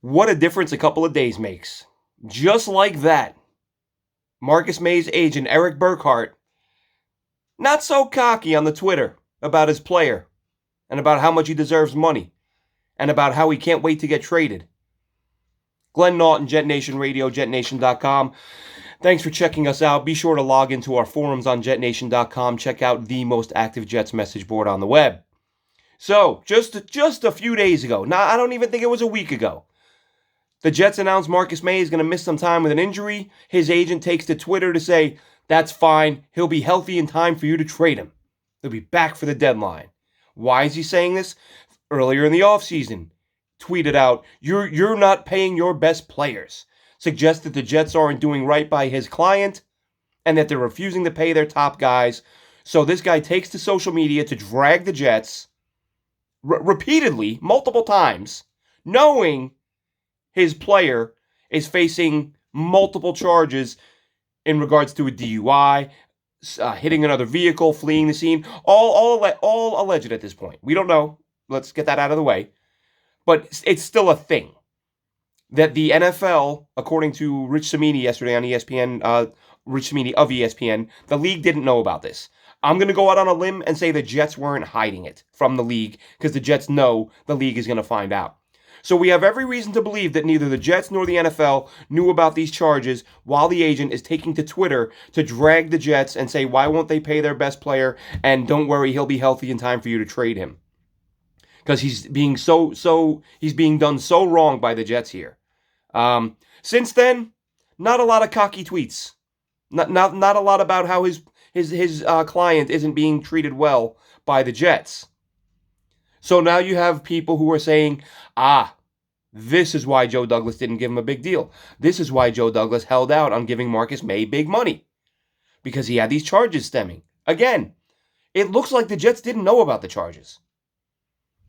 What a difference a couple of days makes. Just like that, Marcus Maye's agent, Eric Burkhart, not so cocky on the Twitter about his player and about how much he deserves money and about how he can't wait to get traded. Glenn Naughton, Jet Nation Radio, jetnation.com. Thanks for checking us out. Be sure to log into our forums on jetnation.com. Check out the most active Jets message board on the web. So, just a few days ago, I don't even think it was a week ago, the Jets announced Marcus Maye is going to miss some time with an injury. His agent takes to Twitter to say, that's fine. He'll be healthy in time for you to trade him. He'll be back for the deadline. Why is he saying this? Earlier in the offseason, tweeted out, you're not paying your best players. Suggests that the Jets aren't doing right by his client and that they're refusing to pay their top guys. So this guy takes to social media to drag the Jets repeatedly, multiple times, knowing his player is facing multiple charges in regards to a DUI, hitting another vehicle, fleeing the scene, all alleged at this point. We don't know. Let's get that out of the way. But it's still a thing that the NFL, according to Rich Cimini yesterday on ESPN, Rich Cimini of ESPN, the league didn't know about this. I'm going to go out on a limb and say the Jets weren't hiding it from the league because the Jets know the league is going to find out. So we have every reason to believe that neither the Jets nor the NFL knew about these charges while the agent is taking to Twitter to drag the Jets and say, why won't they pay their best player? And don't worry, he'll be healthy in time for you to trade him. Because he's being he's being done so wrong by the Jets here. Since then, not a lot of cocky tweets. Not a lot about how his client isn't being treated well by the Jets. So now you have people who are saying, this is why Joe Douglas didn't give him a big deal. This is why Joe Douglas held out on giving Marcus Maye big money. Because he had these charges stemming. Again, it looks like the Jets didn't know about the charges.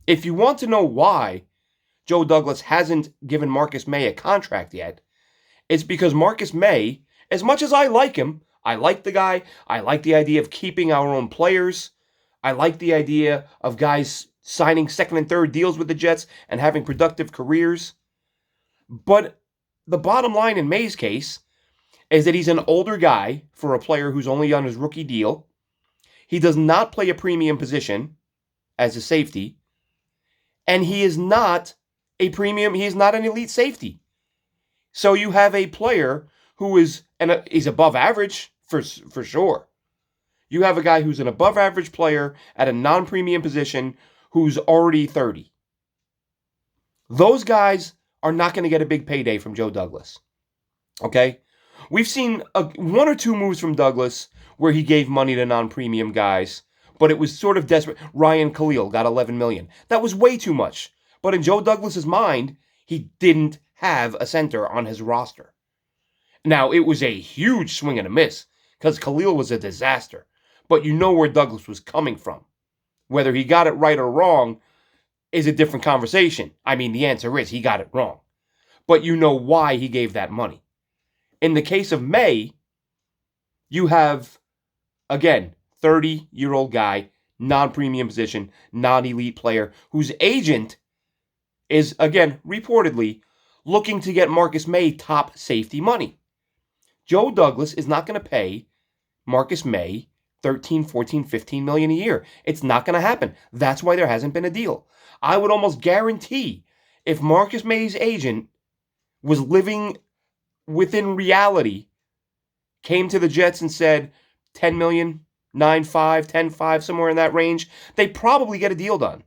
If you want to know why Joe Douglas hasn't given Marcus Maye a contract yet, it's because Marcus Maye, as much as I like him, I like the guy, I like the idea of keeping our own players, I like the idea of guys signing second and third deals with the Jets and having productive careers. But the bottom line in Maye's case is that he's an older guy for a player who's only on his rookie deal. He does not play a premium position as a safety. And he is not a premium, he is not an elite safety. So you have a player who is he's above average for sure. You have a guy who's an above average player at a non-premium position who's already 30. Those guys are not going to get a big payday from Joe Douglas. Okay? We've seen one or two moves from Douglas where he gave money to non-premium guys, but it was sort of desperate. Ryan Khalil got $11 million. That was way too much. But in Joe Douglas's mind, he didn't have a center on his roster. Now, it was a huge swing and a miss because Khalil was a disaster. But you know where Douglas was coming from. Whether he got it right or wrong is a different conversation. I mean, the answer is he got it wrong. But you know why he gave that money. In the case of Maye, you have, again, 30-year-old guy, non-premium position, non-elite player, whose agent is, again, reportedly looking to get Marcus Maye top safety money. Joe Douglas is not going to pay Marcus Maye 13, 14, 15 million a year. It's not going to happen. That's why there hasn't been a deal. I would almost guarantee if Marcus Maye's agent was living within reality, came to the Jets and said 10 million, 9.5, 10.5, somewhere in that range, they probably get a deal done.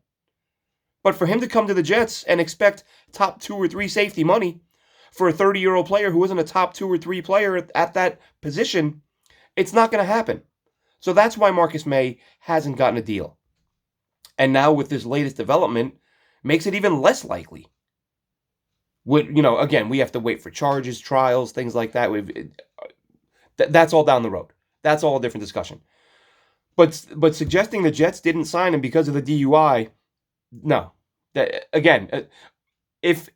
But for him to come to the Jets and expect top 2 or 3 safety money for a 30-year-old player who isn't a top 2 or 3 player at that position, it's not going to happen. So that's why Marcus Maye hasn't gotten a deal. And now with this latest development, makes it even less likely. Again, we have to wait for charges, trials, things like that. That's all down the road. That's all a different discussion. But suggesting the Jets didn't sign him because of the DUI, no. Again, if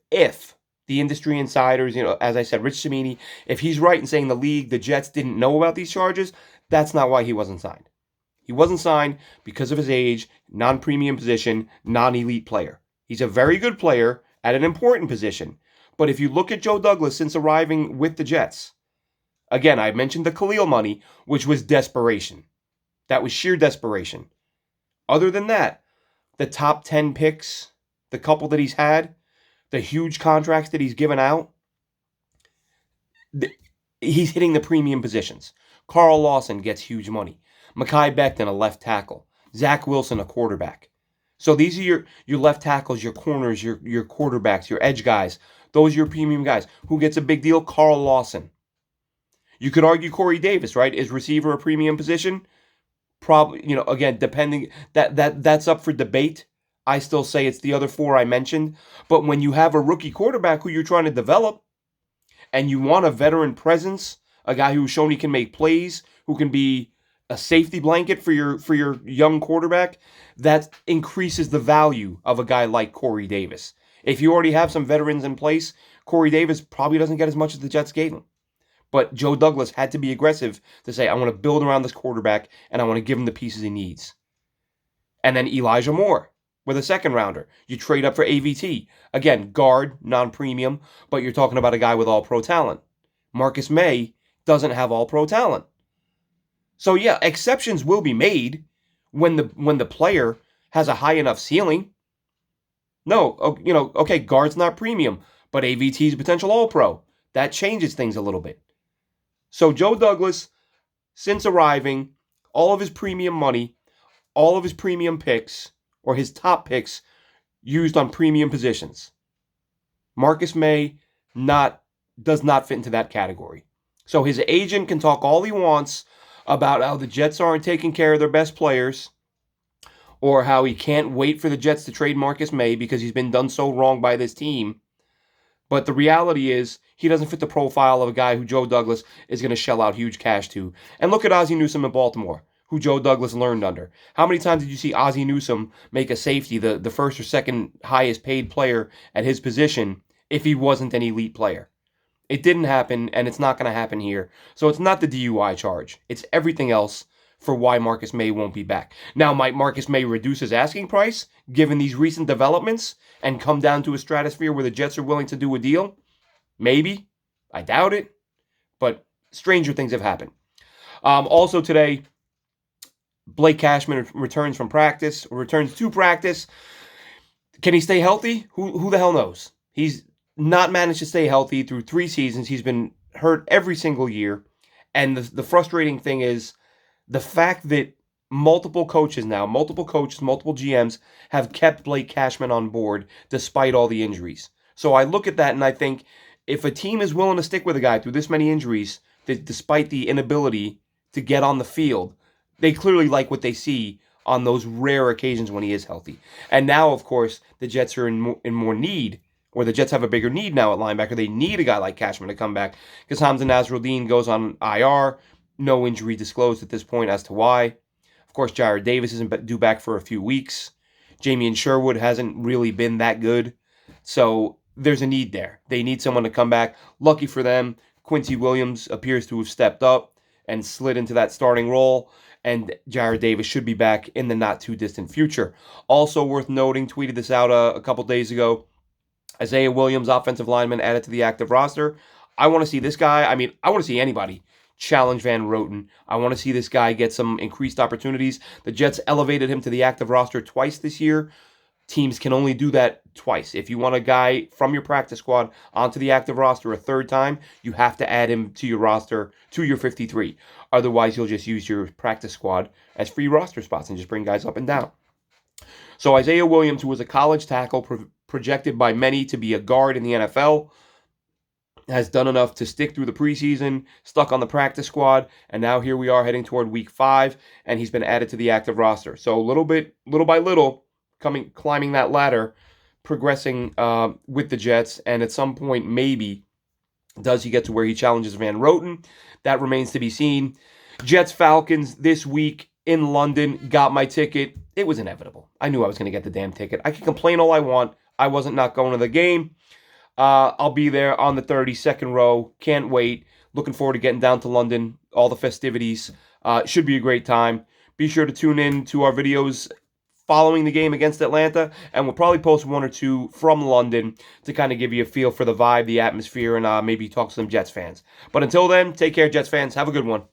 the industry insiders, as I said, Rich Cimini, if he's right in saying the Jets didn't know about these charges, that's not why he wasn't signed. He wasn't signed because of his age, non-premium position, non-elite player. He's a very good player at an important position. But if you look at Joe Douglas since arriving with the Jets, again, I mentioned the Khalil money, which was desperation. That was sheer desperation. Other than that, the top 10 picks, the couple that he's had, the huge contracts that he's given out, he's hitting the premium positions. Carl Lawson gets huge money. Mekhi Becton, a left tackle. Zach Wilson, a quarterback. So these are your left tackles, your corners, your quarterbacks, your edge guys. Those are your premium guys. Who gets a big deal? Carl Lawson. You could argue Corey Davis, right? Is receiver a premium position? Probably, again, depending, that's up for debate. I still say it's the other four I mentioned. But when you have a rookie quarterback who you're trying to develop, and you want a veteran presence, a guy who's shown he can make plays, who can be a safety blanket for your young quarterback, that increases the value of a guy like Corey Davis. If you already have some veterans in place, Corey Davis probably doesn't get as much as the Jets gave him. But Joe Douglas had to be aggressive to say, I want to build around this quarterback, and I want to give him the pieces he needs. And then Elijah Moore with a second rounder. You trade up for AVT. Again, guard, non-premium, but you're talking about a guy with all-pro talent. Marcus Maye doesn't have all-pro talent. So yeah, exceptions will be made when the player has a high enough ceiling. No, okay, guard's not premium, but AVT's a potential all-pro. That changes things a little bit. So Joe Douglas, since arriving, all of his premium money, all of his premium picks, or his top picks, used on premium positions. Marcus Maye does not fit into that category. So his agent can talk all he wants about how the Jets aren't taking care of their best players, or how he can't wait for the Jets to trade Marcus Maye because he's been done so wrong by this team. But the reality is, he doesn't fit the profile of a guy who Joe Douglas is going to shell out huge cash to. And look at Ozzie Newsome in Baltimore, who Joe Douglas learned under. How many times did you see Ozzie Newsome make a safety the first or second highest paid player at his position if he wasn't an elite player? It didn't happen, and it's not going to happen here. So it's not the DUI charge. It's everything else for why Marcus Maye won't be back. Now, might Marcus Maye reduce his asking price, given these recent developments, and come down to a stratosphere where the Jets are willing to do a deal? Maybe. I doubt it. But stranger things have happened. Also today, Blake Cashman returns to practice. Can he stay healthy? Who the hell knows? He's not managed to stay healthy through 3 seasons. He's been hurt every single year. And the frustrating thing is the fact that multiple coaches, multiple GMs have kept Blake Cashman on board despite all the injuries. So I look at that and I think, if a team is willing to stick with a guy through this many injuries, despite the inability to get on the field, they clearly like what they see on those rare occasions when he is healthy. And now, of course, the Jets are in more need, or the Jets have a bigger need now at linebacker. They need a guy like Cashman to come back because Hamza Nasruddin goes on IR. No injury disclosed at this point as to why. Of course, Jared Davis isn't due back for a few weeks. Jamien Sherwood hasn't really been that good. So there's a need there. They need someone to come back. Lucky for them, Quincy Williams appears to have stepped up and slid into that starting role, and Jared Davis should be back in the not-too-distant future. Also worth noting, tweeted this out a couple days ago, Isaiah Williams, offensive lineman, added to the active roster. I want to see this guy. I want to see anybody challenge Van Roten. I want to see this guy get some increased opportunities. The Jets elevated him to the active roster twice this year. Teams can only do that twice. If you want a guy from your practice squad onto the active roster a third time, you have to add him to your roster, to your 53. Otherwise, you'll just use your practice squad as free roster spots and just bring guys up and down. So Isaiah Williams, who was a college tackle projected by many to be a guard in the NFL, has done enough to stick through the preseason, stuck on the practice squad, and now here we are heading toward week 5, and he's been added to the active roster. So little by little, climbing that ladder, progressing with the Jets, and at some point, maybe, does he get to where he challenges Van Roten? That remains to be seen. Jets-Falcons this week in London. Got my ticket. It was inevitable. I knew I was going to get the damn ticket. I can complain all I want. I wasn't not going to the game. I'll be there on the 32nd row. Can't wait. Looking forward to getting down to London. All the festivities. Should be a great time. Be sure to tune in to our videos following the game against Atlanta, and we'll probably post one or two from London to kind of give you a feel for the vibe, the atmosphere, and maybe talk to some Jets fans. But until then, take care, Jets fans. Have a good one.